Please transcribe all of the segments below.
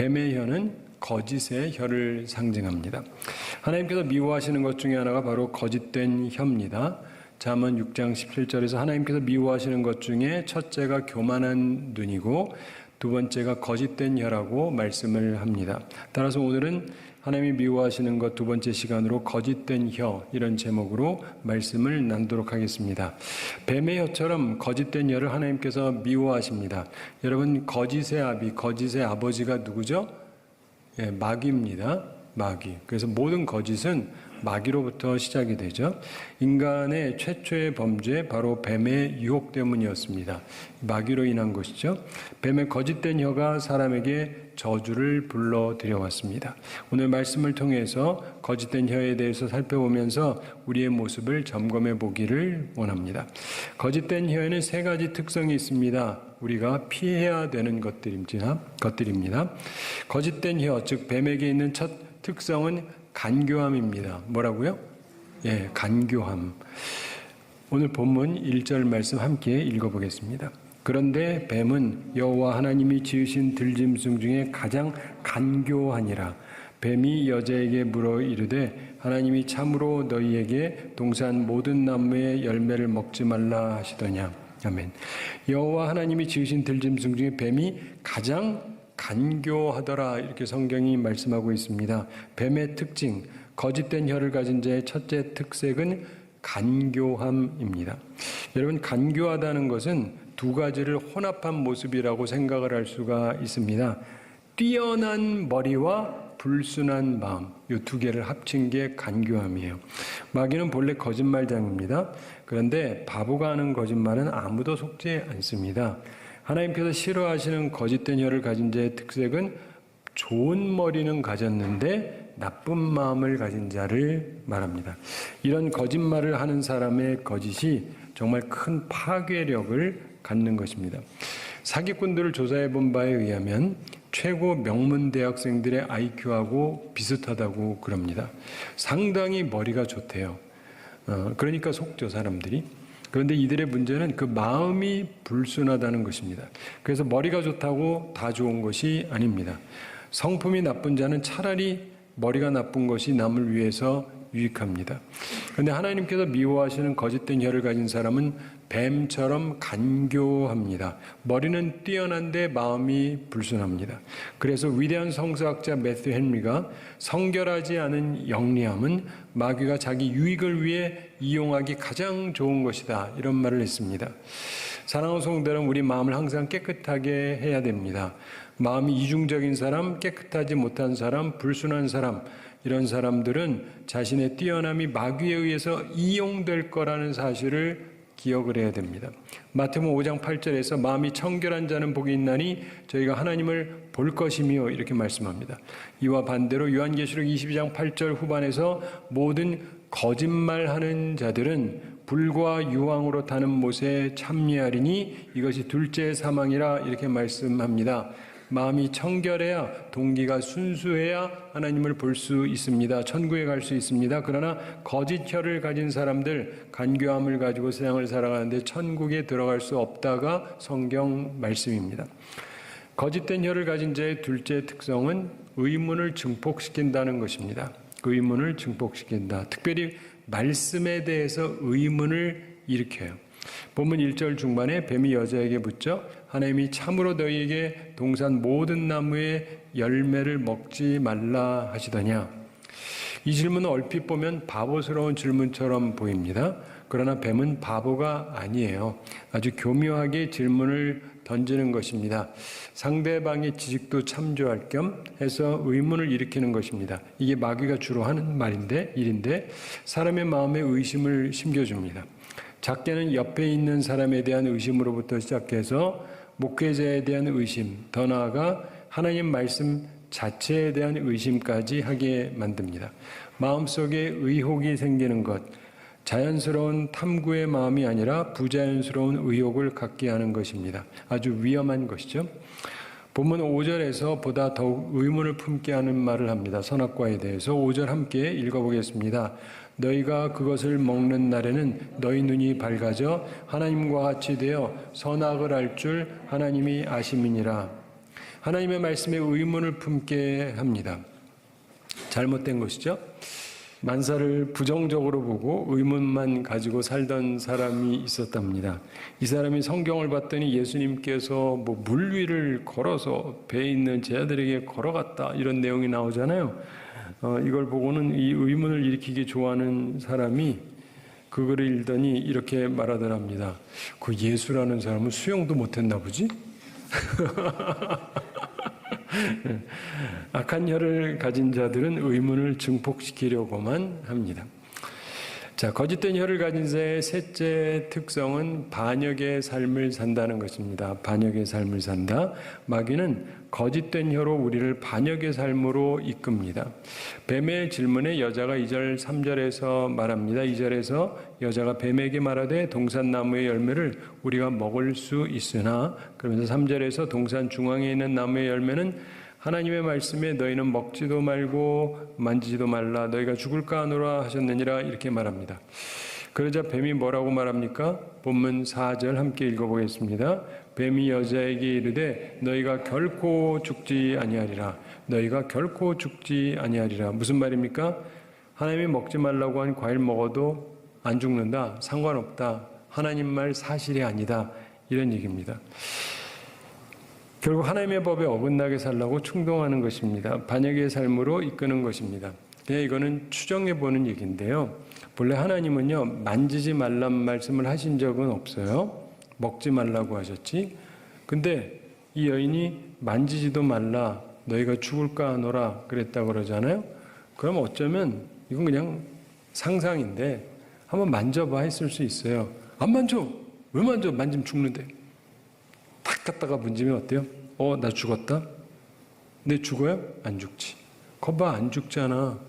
뱀의 혀는 거짓의 혀를 상징합니다. 하나님께서 미워하시는 것 중에 하나가 바로 거짓된 혀입니다. 잠언 6장 17절에서 하나님께서 미워하시는 것 중에 첫째가 교만한 눈이고 두 번째가 거짓된 혀라고 말씀을 합니다. 따라서 오늘은 하나님이 미워하시는 것 두 번째 시간으로 거짓된 혀, 이런 제목으로 말씀을 나누도록 하겠습니다. 뱀의 혀처럼 거짓된 혀를 하나님께서 미워하십니다. 여러분, 거짓의 아비, 거짓의 아버지가 누구죠? 마귀입니다. 마귀. 그래서 모든 거짓은 마귀로부터 시작이 되죠. 인간의 최초의 범죄, 바로 뱀의 유혹 때문이었습니다. 마귀로 인한 것이죠. 뱀의 거짓된 혀가 사람에게 저주를 불러들여왔습니다. 오늘 말씀을 통해서 거짓된 혀에 대해서 살펴보면서 우리의 모습을 점검해 보기를 원합니다. 거짓된 혀에는 세 가지 특성이 있습니다. 우리가 피해야 되는 것들입니다. 거짓된 혀, 즉 뱀에게 있는 첫 특성은 간교함입니다. 뭐라고요? 간교함. 오늘 본문 1절 말씀 함께 읽어보겠습니다. 그런데 뱀은 여호와 하나님이 지으신 들짐승 중에 가장 간교하니라. 뱀이 여자에게 물어 이르되 하나님이 참으로 너희에게 동산 모든 나무의 열매를 먹지 말라 하시더냐. 아멘. 여호와 하나님이 지으신 들짐승 중에 뱀이 가장 간교하더라, 이렇게 성경이 말씀하고 있습니다. 뱀의 특징, 거짓된 혀를 가진 자의 첫째 특색은 간교함입니다. 여러분, 간교하다는 것은 두 가지를 혼합한 모습이라고 생각을 할 수가 있습니다. 뛰어난 머리와 불순한 마음, 이 두 개를 합친 게 간교함이에요. 마귀는 본래 거짓말장입니다. 그런데 바보가 하는 거짓말은 아무도 속지 않습니다. 하나님께서 싫어하시는 거짓된 혀를 가진 자의 특색은 좋은 머리는 가졌는데 나쁜 마음을 가진 자를 말합니다. 이런 거짓말을 하는 사람의 거짓이 정말 큰 파괴력을 갖는 것입니다. 사기꾼들을 조사해 본 바에 의하면 최고 명문 대학생들의 IQ하고 비슷하다고 그럽니다. 상당히 머리가 좋대요. 그러니까 속죠, 사람들이. 그런데 이들의 문제는 그 마음이 불순하다는 것입니다. 그래서 머리가 좋다고 다 좋은 것이 아닙니다. 성품이 나쁜 자는 차라리 머리가 나쁜 것이 남을 위해서 유익합니다. 그런데 하나님께서 미워하시는 거짓된 혀를 가진 사람은 뱀처럼 간교합니다. 머리는 뛰어난데 마음이 불순합니다. 그래서 위대한 성서학자 매튜 헨리가 성결하지 않은 영리함은 마귀가 자기 유익을 위해 이용하기 가장 좋은 것이다, 이런 말을 했습니다. 사랑하는 성도 여러분, 우리 마음을 항상 깨끗하게 해야 됩니다. 마음이 이중적인 사람, 깨끗하지 못한 사람, 불순한 사람, 이런 사람들은 자신의 뛰어남이 마귀에 의해서 이용될 거라는 사실을 기억을 해야 됩니다. 마태복음 5장 8절에서 마음이 청결한 자는 복이 있나니 저희가 하나님을 볼 것이며, 이렇게 말씀합니다. 이와 반대로 요한계시록 22장 8절 후반에서 모든 거짓말하는 자들은 불과 유황으로 타는 못에 참여하리니 이것이 둘째 사망이라, 이렇게 말씀합니다. 마음이 청결해야, 동기가 순수해야 하나님을 볼 수 있습니다. 천국에 갈 수 있습니다. 그러나 거짓 혀를 가진 사람들, 간교함을 가지고 세상을 살아가는데 천국에 들어갈 수 없다가 성경 말씀입니다. 거짓된 혀를 가진 자의 둘째 특성은 의문을 증폭시킨다는 것입니다. 의문을 증폭시킨다. 특별히 말씀에 대해서 의문을 일으켜요. 본문 1절 중반에 뱀이 여자에게 묻죠. 하나님이 참으로 너희에게 동산 모든 나무의 열매를 먹지 말라 하시더냐. 이 질문은 얼핏 보면 바보스러운 질문처럼 보입니다. 그러나 뱀은 바보가 아니에요. 아주 교묘하게 질문을 던지는 것입니다. 상대방의 지식도 참조할 겸 해서 의문을 일으키는 것입니다. 이게 마귀가 주로 하는 일인데 사람의 마음에 의심을 심겨줍니다. 작게는 옆에 있는 사람에 대한 의심으로부터 시작해서 목회자에 대한 의심, 더 나아가 하나님 말씀 자체에 대한 의심까지 하게 만듭니다. 마음속에 의혹이 생기는 것, 자연스러운 탐구의 마음이 아니라 부자연스러운 의혹을 갖게 하는 것입니다. 아주 위험한 것이죠. 본문 5절에서 보다 더욱 의문을 품게 하는 말을 합니다. 선악과에 대해서 5절 함께 읽어보겠습니다. 너희가 그것을 먹는 날에는 너희 눈이 밝아져 하나님과 같이 되어 선악을 알 줄 하나님이 아심이니라. 하나님의 말씀에 의문을 품게 합니다. 잘못된 것이죠. 만사를 부정적으로 보고 의문만 가지고 살던 사람이 있었답니다. 이 사람이 성경을 봤더니 예수님께서 물 위를 걸어서 배에 있는 제자들에게 걸어갔다 이런 내용이 나오잖아요. 이걸 보고는 이 의문을 일으키기 좋아하는 사람이 그거를 읽더니 이렇게 말하더랍니다. 그 예수라는 사람은 수영도 못했나 보지? 악한 혀를 가진 자들은 의문을 증폭시키려고만 합니다. 자, 거짓된 혀를 가진 자의 셋째 특성은 반역의 삶을 산다는 것입니다. 반역의 삶을 산다. 마귀는 거짓된 혀로 우리를 반역의 삶으로 이끕니다. 뱀의 질문에 여자가 2절 3절에서 말합니다. 2절에서 여자가 뱀에게 말하되 동산나무의 열매를 우리가 먹을 수 있으나, 그러면서 3절에서 동산 중앙에 있는 나무의 열매는 하나님의 말씀에 너희는 먹지도 말고 만지지도 말라 너희가 죽을까 하노라 하셨느니라 이렇게 말합니다. 그러자 뱀이 뭐라고 말합니까? 본문 4절 함께 읽어보겠습니다. 뱀이 여자에게 이르되 너희가 결코 죽지 아니하리라. 너희가 결코 죽지 아니하리라. 무슨 말입니까? 하나님이 먹지 말라고 한 과일 먹어도 안 죽는다. 상관없다. 하나님 말 사실이 아니다. 이런 얘기입니다. 결국 하나님의 법에 어긋나게 살라고 충동하는 것입니다. 반역의 삶으로 이끄는 것입니다. 그냥 이거는 추정해보는 얘기인데요. 본래 하나님은요, 만지지 말란 말씀을 하신 적은 없어요. 먹지 말라고 하셨지. 근데 이 여인이 만지지도 말라, 너희가 죽을까 하노라 그랬다고 그러잖아요. 그럼 어쩌면 이건 그냥 상상인데 한번 만져봐 했을 수 있어요. 안 만져! 왜 만져? 만지면 죽는데. 탁 갖다가 문지면 어때요? 나 죽었다? 내 죽어요? 안 죽지. 거봐 안 죽잖아.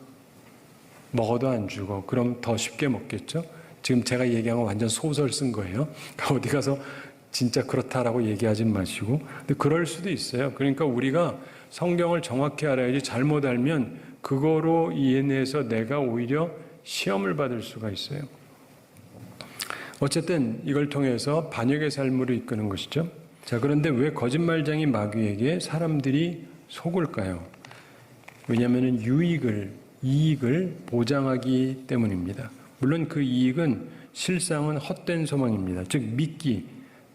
먹어도 안 죽어. 그럼 더 쉽게 먹겠죠? 지금 제가 얘기한 건 완전 소설 쓴 거예요. 어디 가서 진짜 그렇다라고 얘기하지 마시고. 근데 그럴 수도 있어요. 그러니까 우리가 성경을 정확히 알아야지 잘못 알면 그거로 인해서 내가 오히려 시험을 받을 수가 있어요. 어쨌든 이걸 통해서 반역의 삶으로 이끄는 것이죠. 자, 그런데 왜 거짓말쟁이 마귀에게 사람들이 속을까요? 왜냐하면 이익을 보장하기 때문입니다. 물론 그 이익은 실상은 헛된 소망입니다. 즉 미끼,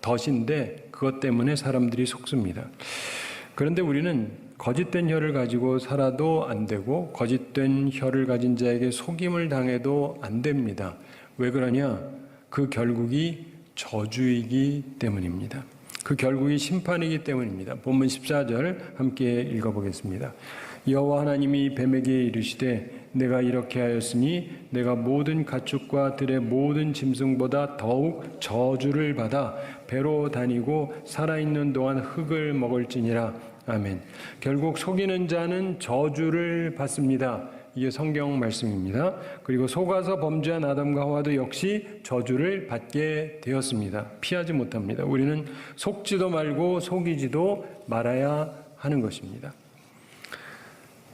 덫인데 그것 때문에 사람들이 속습니다. 그런데 우리는 거짓된 혀를 가지고 살아도 안 되고 거짓된 혀를 가진 자에게 속임을 당해도 안 됩니다. 왜 그러냐? 그 결국이 저주이기 때문입니다. 그 결국이 심판이기 때문입니다. 본문 14절 함께 읽어보겠습니다. 여호와 하나님이 뱀에게 이르시되 내가 이렇게 하였으니 내가 모든 가축과 들의 모든 짐승보다 더욱 저주를 받아 배로 다니고 살아있는 동안 흙을 먹을지니라. 아멘. 결국 속이는 자는 저주를 받습니다. 이게 성경 말씀입니다. 그리고 속아서 범죄한 아담과 하와도 역시 저주를 받게 되었습니다. 피하지 못합니다. 우리는 속지도 말고 속이지도 말아야 하는 것입니다.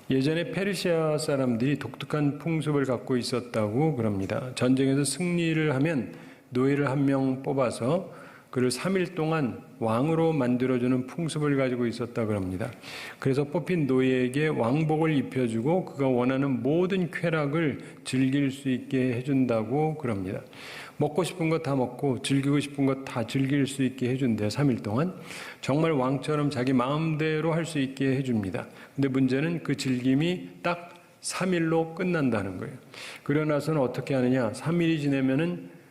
예전에 페르시아 사람들이 독특한 풍습을 갖고 있었다고 그럽니다. 전쟁에서 승리를 하면 노예를 한 명 뽑아서 그를 3일 동안 왕으로 만들어주는 풍습을 가지고 있었다 그럽니다. 그래서 뽑힌 노예에게 왕복을 입혀주고 그가 원하는 모든 쾌락을 즐길 수 있게 해준다고 그럽니다. 먹고 싶은 거 다 먹고 즐기고 싶은 거 다 즐길 수 있게 해준대요. 3일 동안. 정말 왕처럼 자기 마음대로 할 수 있게 해줍니다. 근데 문제는 그 즐김이 딱 3일로 끝난다는 거예요. 그러고 나서는 어떻게 하느냐. 3일이 지나면은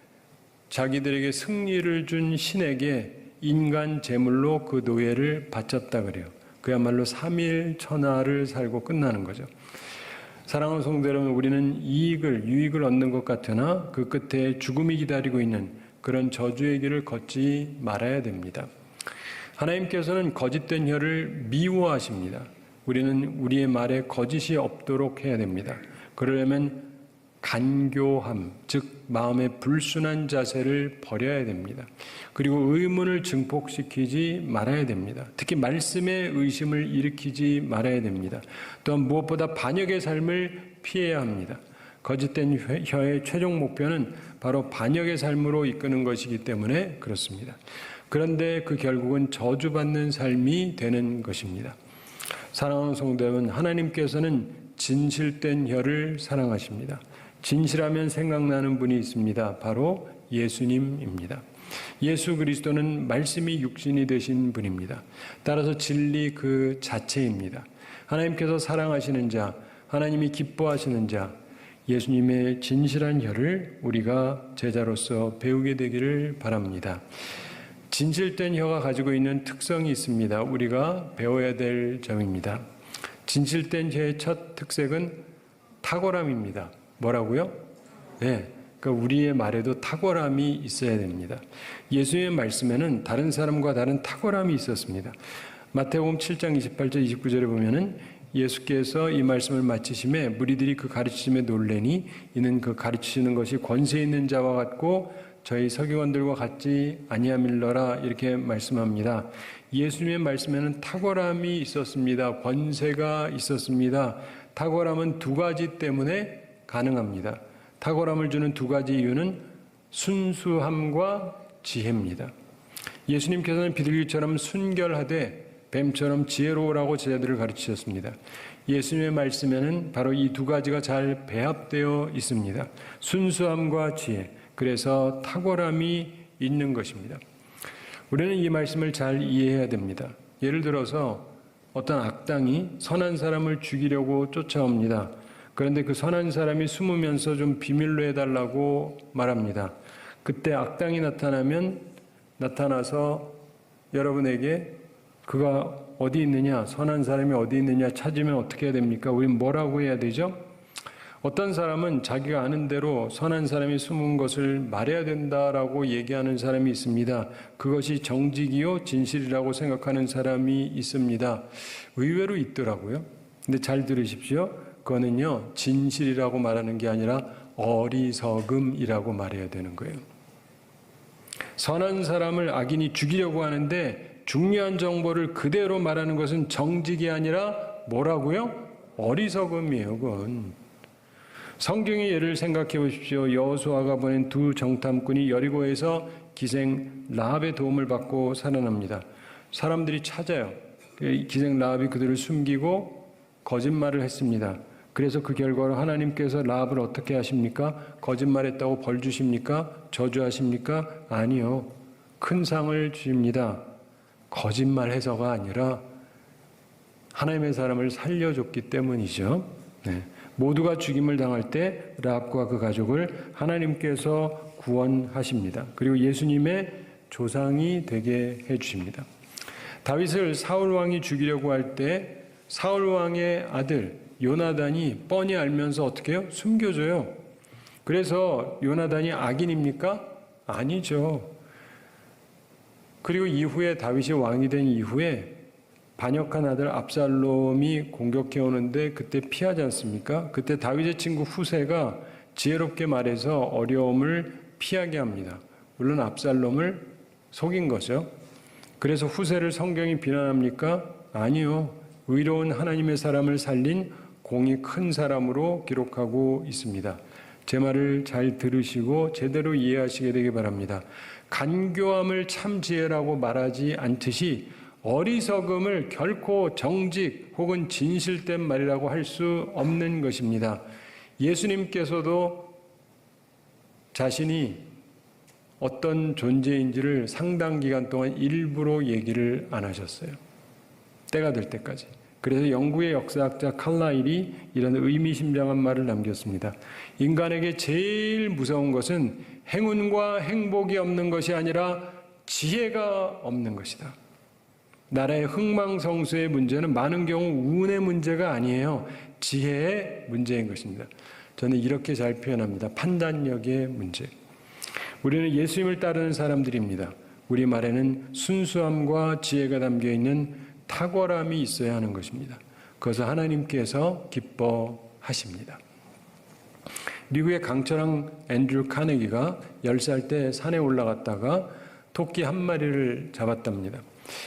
자기들에게 승리를 준 신에게 인간 제물로 그 노예를 바쳤다 그래요. 그야말로 3일 천하를 살고 끝나는 거죠. 사랑하는 성도 여러분, 우리는 유익을 얻는 것 같으나 그 끝에 죽음이 기다리고 있는 그런 저주의 길을 걷지 말아야 됩니다. 하나님께서는 거짓된 혀를 미워하십니다. 우리는 우리의 말에 거짓이 없도록 해야 됩니다. 그러려면 간교함, 즉 마음의 불순한 자세를 버려야 됩니다. 그리고 의문을 증폭시키지 말아야 됩니다. 특히 말씀에 의심을 일으키지 말아야 됩니다. 또한 무엇보다 반역의 삶을 피해야 합니다. 거짓된 혀의 최종 목표는 바로 반역의 삶으로 이끄는 것이기 때문에 그렇습니다. 그런데 그 결국은 저주받는 삶이 되는 것입니다. 사랑하는 성도 여러분, 하나님께서는 진실된 혀를 사랑하십니다. 진실하면 생각나는 분이 있습니다. 바로 예수님입니다. 예수 그리스도는 말씀이 육신이 되신 분입니다. 따라서 진리 그 자체입니다. 하나님께서 사랑하시는 자, 하나님이 기뻐하시는 자, 예수님의 진실한 혀를 우리가 제자로서 배우게 되기를 바랍니다. 진실된 혀가 가지고 있는 특성이 있습니다. 우리가 배워야 될 점입니다. 진실된 혀의 첫 특색은 탁월함입니다. 뭐라고요? 네, 그러니까 우리의 말에도 탁월함이 있어야 됩니다. 예수님의 말씀에는 다른 사람과 다른 탁월함이 있었습니다. 마태복음 7장 28절 29절에 보면은 예수께서 이 말씀을 마치심에 무리들이 그 가르치심에 놀래니 이는 그 가르치시는 것이 권세 있는 자와 같고 저희 서기관들과 같지 아니함일러라 이렇게 말씀합니다. 예수님의 말씀에는 탁월함이 있었습니다. 권세가 있었습니다. 탁월함은 두 가지 때문에 가능합니다. 탁월함을 주는 두 가지 이유는 순수함과 지혜입니다. 예수님께서는 비둘기처럼 순결하되 뱀처럼 지혜로우라고 제자들을 가르치셨습니다. 예수님의 말씀에는 바로 이 두 가지가 잘 배합되어 있습니다. 순수함과 지혜, 그래서 탁월함이 있는 것입니다. 우리는 이 말씀을 잘 이해해야 됩니다. 예를 들어서 어떤 악당이 선한 사람을 죽이려고 쫓아옵니다. 그런데 그 선한 사람이 숨으면서 좀 비밀로 해달라고 말합니다. 그때 악당이 나타나서 여러분에게 그가 어디 있느냐, 선한 사람이 어디 있느냐 찾으면 어떻게 해야 됩니까? 우리는 뭐라고 해야 되죠? 어떤 사람은 자기가 아는 대로 선한 사람이 숨은 것을 말해야 된다라고 얘기하는 사람이 있습니다. 그것이 정직이요 진실이라고 생각하는 사람이 있습니다. 의외로 있더라고요. 근데 잘 들으십시오. 그거는요 진실이라고 말하는 게 아니라 어리석음이라고 말해야 되는 거예요. 선한 사람을 악인이 죽이려고 하는데 중요한 정보를 그대로 말하는 것은 정직이 아니라 뭐라고요? 어리석음이에요. 그건. 성경의 예를 생각해 보십시오. 여호수아가 보낸 두 정탐꾼이 여리고에서 기생 라합의 도움을 받고 살아납니다. 사람들이 찾아요. 기생 라합이 그들을 숨기고 거짓말을 했습니다. 그래서 그 결과로 하나님께서 라합을 어떻게 하십니까? 거짓말했다고 벌 주십니까? 저주하십니까? 아니요. 큰 상을 주십니다. 거짓말해서가 아니라 하나님의 사람을 살려줬기 때문이죠. 네. 모두가 죽임을 당할 때 라합과 그 가족을 하나님께서 구원하십니다. 그리고 예수님의 조상이 되게 해주십니다. 다윗을 사울 왕이 죽이려고 할 때 사울 왕의 아들 요나단이 뻔히 알면서 어떻게 해요? 숨겨줘요. 그래서 요나단이 악인입니까? 아니죠. 그리고 이후에 다윗이 왕이 된 이후에 반역한 아들 압살롬이 공격해 오는데 그때 피하지 않습니까? 그때 다윗의 친구 후세가 지혜롭게 말해서 어려움을 피하게 합니다. 물론 압살롬을 속인 거죠. 그래서 후세를 성경이 비난합니까? 아니요. 의로운 하나님의 사람을 살린 공이 큰 사람으로 기록하고 있습니다. 제 말을 잘 들으시고 제대로 이해하시게 되기 바랍니다. 간교함을 참 지혜라고 말하지 않듯이 어리석음을 결코 정직 혹은 진실된 말이라고 할 수 없는 것입니다. 예수님께서도 자신이 어떤 존재인지를 상당 기간 동안 일부러 얘기를 안 하셨어요. 때가 될 때까지. 그래서 영국의 역사학자 칼라일이 이런 의미심장한 말을 남겼습니다. 인간에게 제일 무서운 것은 행운과 행복이 없는 것이 아니라 지혜가 없는 것이다. 나라의 흥망성쇠의 문제는 많은 경우 운의 문제가 아니에요. 지혜의 문제인 것입니다. 저는 이렇게 잘 표현합니다. 판단력의 문제. 우리는 예수님을 따르는 사람들입니다. 우리 말에는 순수함과 지혜가 담겨있는 탁월함이 있어야 하는 것입니다. 그것을 하나님께서 기뻐하십니다. 미국의 강철왕 앤드류 카네기가 10살 때 산에 올라갔다가 토끼 한 마리를 잡았답니다.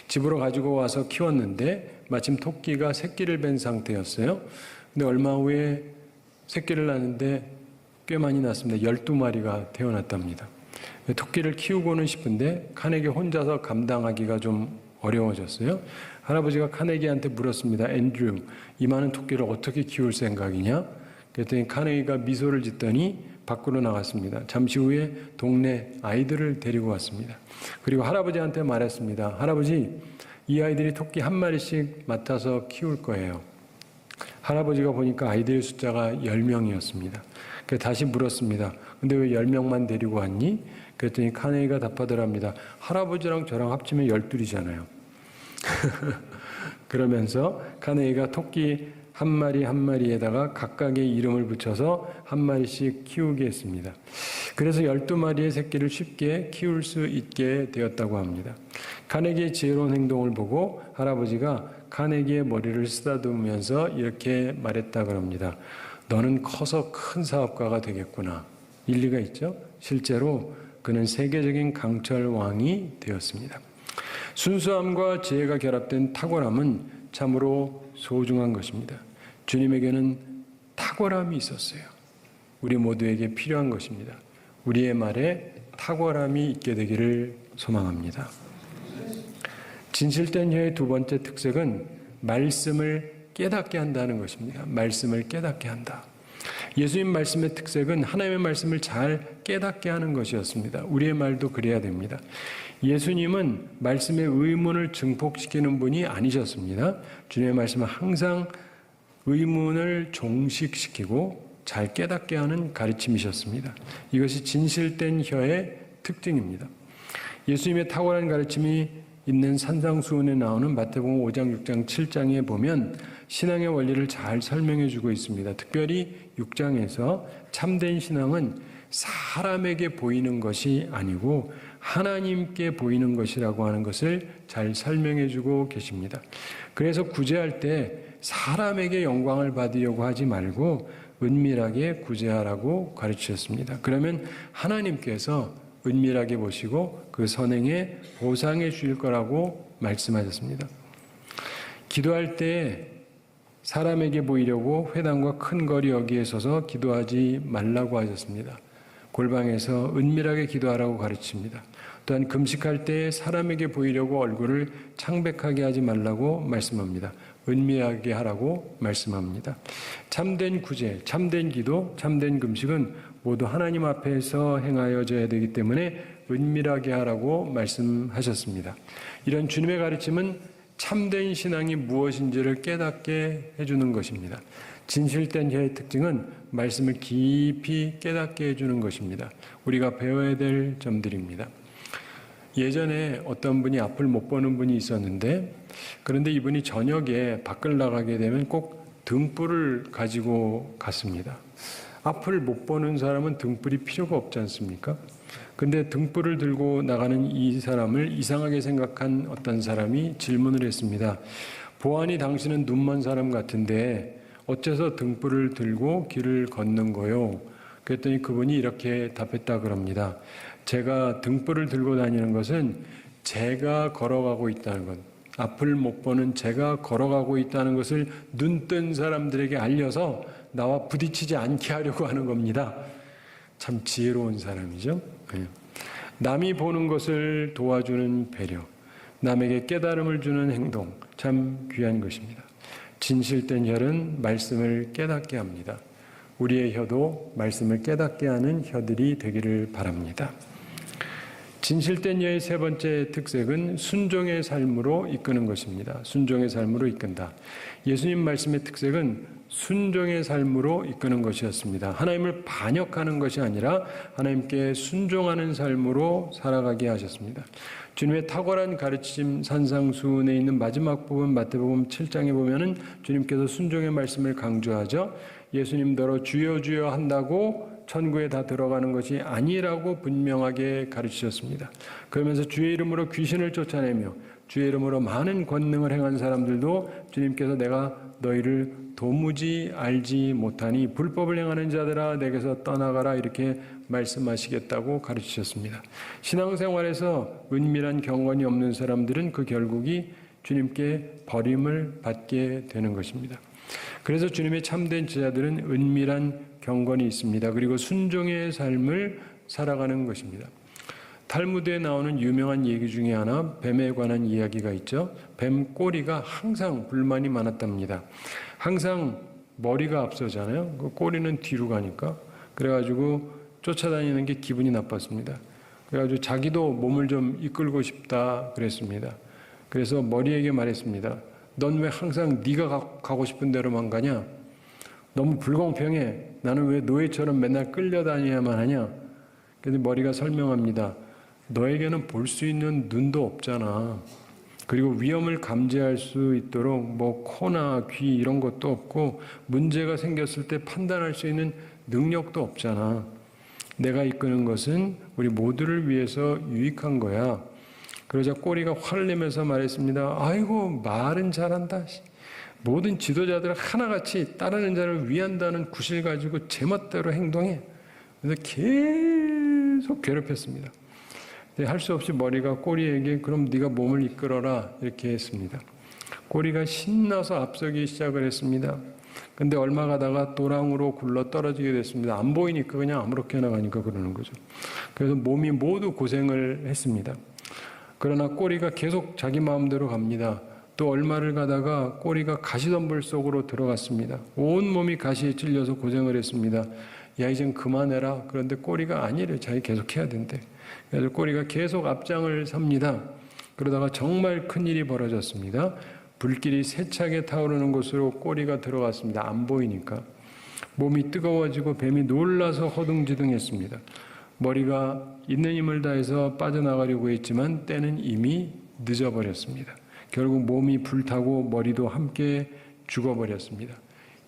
집으로 가지고 와서 키웠는데 마침 토끼가 새끼를 뺀 상태였어요. 근데 얼마 후에 새끼를 낳는데 꽤 많이 낳습니다. 12마리가 태어났답니다. 토끼를 키우고는 싶은데 카네기 혼자서 감당하기가 좀 어려워졌어요. 할아버지가 카네기한테 물었습니다. 앤드류, 이 많은 토끼를 어떻게 키울 생각이냐? 그랬더니 카네기가 미소를 짓더니 밖으로 나갔습니다. 잠시 후에 동네 아이들을 데리고 왔습니다. 그리고 할아버지한테 말했습니다. 할아버지, 이 아이들이 토끼 한 마리씩 맡아서 키울 거예요. 할아버지가 보니까 아이들의 숫자가 10명이었습니다. 그래서 다시 물었습니다. 근데 왜 10명만 데리고 왔니? 그랬더니 카네이가 답하더랍니다. 할아버지랑 저랑 합치면 12이잖아요. 그러면서 카네이가 토끼 한 마리 한 마리에다가 각각의 이름을 붙여서 한 마리씩 키우게 했습니다. 그래서 12마리의 새끼를 쉽게 키울 수 있게 되었다고 합니다. 카네기의 지혜로운 행동을 보고 할아버지가 카네기의 머리를 쓰다듬으면서 이렇게 말했다고 합니다. 너는 커서 큰 사업가가 되겠구나. 일리가 있죠? 실제로 그는 세계적인 강철 왕이 되었습니다. 순수함과 지혜가 결합된 탁월함은 참으로 소중한 것입니다. 주님에게는 탁월함이 있었어요. 우리 모두에게 필요한 것입니다. 우리의 말에 탁월함이 있게 되기를 소망합니다. 진실된 혀의 두 번째 특색은 말씀을 깨닫게 한다는 것입니다. 말씀을 깨닫게 한다. 예수님 말씀의 특색은 하나님의 말씀을 잘 깨닫게 하는 것이었습니다. 우리의 말도 그래야 됩니다. 예수님은 말씀의 의문을 증폭시키는 분이 아니셨습니다. 주님의 말씀은 항상 의문을 종식시키고 잘 깨닫게 하는 가르침이셨습니다. 이것이 진실된 혀의 특징입니다. 예수님의 탁월한 가르침이 있는 산상수훈에 나오는 마태복음 5장, 6장, 7장에 보면 신앙의 원리를 잘 설명해 주고 있습니다. 특별히 6장에서 참된 신앙은 사람에게 보이는 것이 아니고 하나님께 보이는 것이라고 하는 것을 잘 설명해 주고 계십니다. 그래서 구제할 때 사람에게 영광을 받으려고 하지 말고 은밀하게 구제하라고 가르치셨습니다. 그러면 하나님께서 은밀하게 보시고 그 선행에 보상해 주실 거라고 말씀하셨습니다. 기도할 때 사람에게 보이려고 회당과 큰 거리 여기에 서서 기도하지 말라고 하셨습니다. 골방에서 은밀하게 기도하라고 가르칩니다. 또한 금식할 때 사람에게 보이려고 얼굴을 창백하게 하지 말라고 말씀합니다. 은밀하게 하라고 말씀합니다. 참된 구제, 참된 기도, 참된 금식은 모두 하나님 앞에서 행하여져야 되기 때문에 은밀하게 하라고 말씀하셨습니다. 이런 주님의 가르침은 참된 신앙이 무엇인지를 깨닫게 해주는 것입니다. 진실된 혀의 특징은 말씀을 깊이 깨닫게 해주는 것입니다. 우리가 배워야 될 점들입니다. 예전에 어떤 분이 앞을 못 보는 분이 있었는데 그런데 이분이 저녁에 밖을 나가게 되면 꼭 등불을 가지고 갔습니다. 앞을 못 보는 사람은 등불이 필요가 없지 않습니까? 근데 등불을 들고 나가는 이 사람을 이상하게 생각한 어떤 사람이 질문을 했습니다. 보아하니 당신은 눈먼 사람 같은데 어째서 등불을 들고 길을 걷는 거요? 그랬더니 그분이 이렇게 답했다 그럽니다. 제가 등불을 들고 다니는 것은 제가 걸어가고 있다는 것, 앞을 못 보는 제가 걸어가고 있다는 것을 눈뜬 사람들에게 알려서 나와 부딪히지 않게 하려고 하는 겁니다. 참 지혜로운 사람이죠. 남이 보는 것을 도와주는 배려, 남에게 깨달음을 주는 행동, 참 귀한 것입니다. 진실된 혀는 말씀을 깨닫게 합니다. 우리의 혀도 말씀을 깨닫게 하는 혀들이 되기를 바랍니다. 진실된 혀의 세 번째 특색은 순종의 삶으로 이끄는 것입니다. 순종의 삶으로 이끈다. 예수님 말씀의 특색은 순종의 삶으로 이끄는 것이었습니다. 하나님을 반역하는 것이 아니라 하나님께 순종하는 삶으로 살아가게 하셨습니다. 주님의 탁월한 가르침 산상수훈에 있는 마지막 부분 마태복음 7장에 보면은 주님께서 순종의 말씀을 강조하죠. 예수님더러 주여 주여 한다고 천국에 다 들어가는 것이 아니라고 분명하게 가르치셨습니다. 그러면서 주의 이름으로 귀신을 쫓아내며 주의 이름으로 많은 권능을 행한 사람들도 주님께서 내가 너희를 도무지 알지 못하니 불법을 행하는 자들아 내게서 떠나가라 이렇게 말씀하시겠다고 가르치셨습니다. 신앙생활에서 은밀한 경건이 없는 사람들은 그 결국이 주님께 버림을 받게 되는 것입니다. 그래서 주님의 참된 제자들은 은밀한 경건이 있습니다. 그리고 순종의 삶을 살아가는 것입니다. 탈무드에 나오는 유명한 얘기 중에 하나, 뱀에 관한 이야기가 있죠. 뱀 꼬리가 항상 불만이 많았답니다. 항상 머리가 앞서잖아요. 그 꼬리는 뒤로 가니까. 그래가지고 쫓아다니는 게 기분이 나빴습니다. 그래가지고 자기도 몸을 좀 이끌고 싶다 그랬습니다. 그래서 머리에게 말했습니다. 넌 왜 항상 네가 가고 싶은 데로만 가냐? 너무 불공평해. 나는 왜 노예처럼 맨날 끌려다녀야만 하냐? 그래서 머리가 설명합니다. 너에게는 볼 수 있는 눈도 없잖아. 그리고 위험을 감지할 수 있도록 뭐 코나 귀 이런 것도 없고 문제가 생겼을 때 판단할 수 있는 능력도 없잖아. 내가 이끄는 것은 우리 모두를 위해서 유익한 거야. 그러자 꼬리가 화를 내면서 말했습니다. 아이고 말은 잘한다. 모든 지도자들 하나같이 따르는 자를 위한다는 구실 가지고 제멋대로 행동해. 그래서 계속 괴롭혔습니다. 할 수 없이 머리가 꼬리에게 그럼 네가 몸을 이끌어라 이렇게 했습니다. 꼬리가 신나서 앞서기 시작을 했습니다. 근데 얼마 가다가 도랑으로 굴러 떨어지게 됐습니다. 안 보이니까 그냥 아무렇게나 가니까 그러는 거죠. 그래서 몸이 모두 고생을 했습니다. 그러나 꼬리가 계속 자기 마음대로 갑니다. 또 얼마를 가다가 꼬리가 가시덤불 속으로 들어갔습니다. 온 몸이 가시에 찔려서 고생을 했습니다. 야 이젠 그만해라. 그런데 꼬리가 아니래. 자기 계속 해야 된대. 그래서 꼬리가 계속 앞장을 섭니다. 그러다가 정말 큰일이 벌어졌습니다. 불길이 세차게 타오르는 곳으로 꼬리가 들어갔습니다. 안 보이니까. 몸이 뜨거워지고 뱀이 놀라서 허둥지둥했습니다. 머리가 있는 힘을 다해서 빠져나가려고 했지만 때는 이미 늦어버렸습니다. 결국 몸이 불타고 머리도 함께 죽어버렸습니다.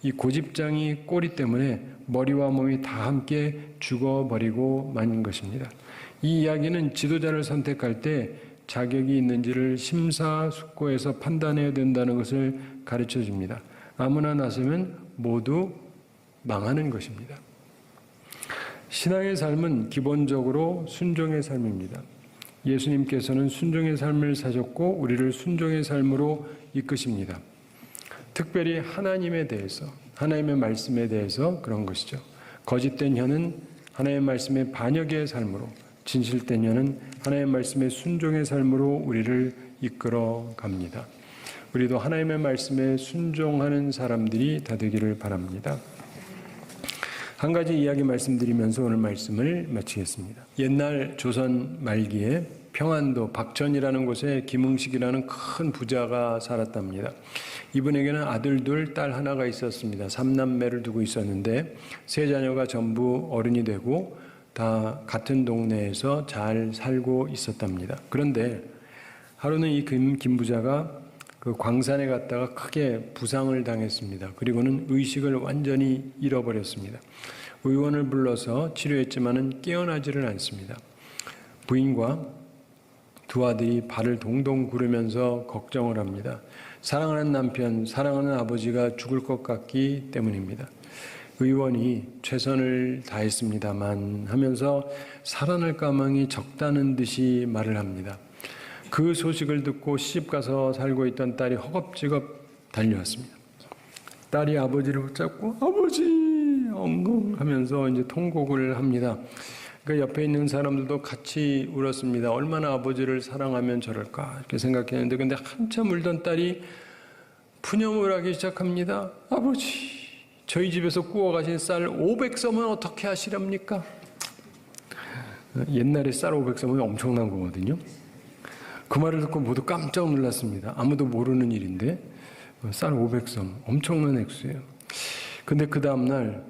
이 고집장이 꼬리 때문에 머리와 몸이 다 함께 죽어버리고 만 것입니다. 이 이야기는 지도자를 선택할 때 자격이 있는지를 심사숙고해서 판단해야 된다는 것을 가르쳐 줍니다. 아무나 나서면 모두 망하는 것입니다. 신앙의 삶은 기본적으로 순종의 삶입니다. 예수님께서는 순종의 삶을 사셨고 우리를 순종의 삶으로 이끄십니다. 특별히 하나님에 대해서, 하나님의 말씀에 대해서 그런 것이죠. 거짓된 혀는 하나님의 말씀의 반역의 삶으로, 진실된 혀는 하나님의 말씀의 순종의 삶으로 우리를 이끌어 갑니다. 우리도 하나님의 말씀에 순종하는 사람들이 다 되기를 바랍니다. 한 가지 이야기 말씀드리면서 오늘 말씀을 마치겠습니다. 옛날 조선 말기에 평안도 박천이라는 곳에 김응식이라는 큰 부자가 살았답니다. 이분에게는 아들 둘, 딸 하나가 있었습니다. 3남매를 두고 있었는데 세 자녀가 전부 어른이 되고 다 같은 동네에서 잘 살고 있었답니다. 그런데 하루는 이 김 부자가 그 광산에 갔다가 크게 부상을 당했습니다. 그리고는 의식을 완전히 잃어버렸습니다. 의원을 불러서 치료했지만은 깨어나지를 않습니다. 부인과 두 아들이 발을 동동 구르면서 걱정을 합니다. 사랑하는 남편, 사랑하는 아버지가 죽을 것 같기 때문입니다. 의원이 최선을 다했습니다만 하면서 살아날 까망이 적다는 듯이 말을 합니다. 그 소식을 듣고 시집가서 살고 있던 딸이 허겁지겁 달려왔습니다. 딸이 아버지를 붙잡고 아버지 엉엉 하면서 이제 통곡을 합니다. 그 옆에 있는 사람들도 같이 울었습니다. 얼마나 아버지를 사랑하면 저럴까 이렇게 생각했는데 근데 한참 울던 딸이 푸념을 하기 시작합니다. 아버지 저희 집에서 구워가신 쌀 500섬은 어떻게 하시렵니까? 옛날에 쌀 500섬은 엄청난 거거든요. 그 말을 듣고 모두 깜짝 놀랐습니다. 아무도 모르는 일인데 쌀 500섬 엄청난 액수예요. 근데 그 다음날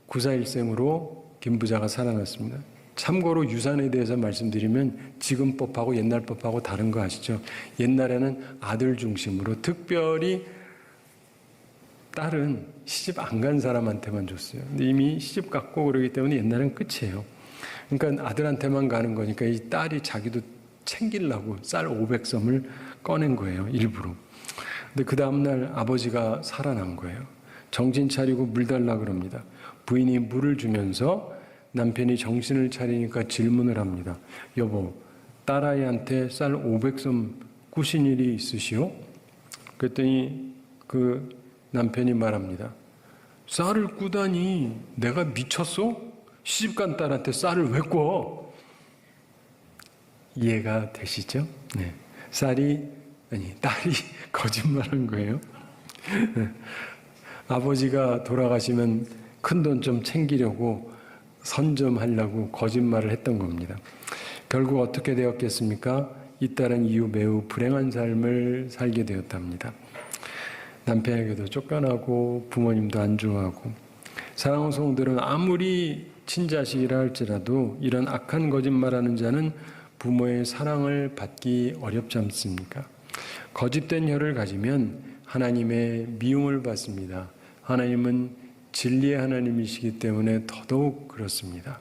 구사일생으로 김 부자가 살아났습니다. 참고로 유산에 대해서 말씀드리면 지금 법하고 옛날 법하고 다른 거 아시죠? 옛날에는 아들 중심으로 특별히 딸은 시집 안 간 사람한테만 줬어요. 근데 이미 시집 갔고 그러기 때문에 옛날엔 끝이에요. 그러니까 아들한테만 가는 거니까 이 딸이 자기도 챙기려고 쌀 500섬을 꺼낸 거예요. 일부러. 근데 그 다음날 아버지가 살아난 거예요. 정신 차리고 물 달라 그럽니다. 부인이 물을 주면서 남편이 정신을 차리니까 질문을 합니다. 여보, 딸아이한테 쌀 500섬 꾸신 일이 있으시오? 그랬더니 그 남편이 말합니다. 쌀을 꾸다니 내가 미쳤어? 시집간 딸한테 쌀을 왜 꿔? 이해가 되시죠? 네. 딸이 거짓말한 거예요. 아버지가 돌아가시면 큰 돈 좀 챙기려고 선점하려고 거짓말을 했던 겁니다. 결국 어떻게 되었겠습니까? 이 딸은 이후 매우 불행한 삶을 살게 되었답니다. 남편에게도 쫓겨나고 부모님도 안 좋아하고. 사랑하는 성도들은 아무리 친자식이라 할지라도 이런 악한 거짓말하는 자는 부모의 사랑을 받기 어렵지 않습니까? 거짓된 혀를 가지면 하나님의 미움을 받습니다. 하나님은 진리의 하나님이시기 때문에 더더욱 그렇습니다.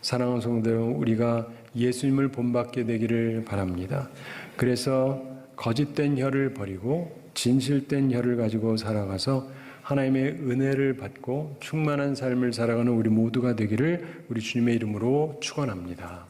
사랑하는 성도들, 우리가 예수님을 본받게 되기를 바랍니다. 그래서 거짓된 혀를 버리고 진실된 혀를 가지고 살아가서 하나님의 은혜를 받고 충만한 삶을 살아가는 우리 모두가 되기를 우리 주님의 이름으로 축원합니다.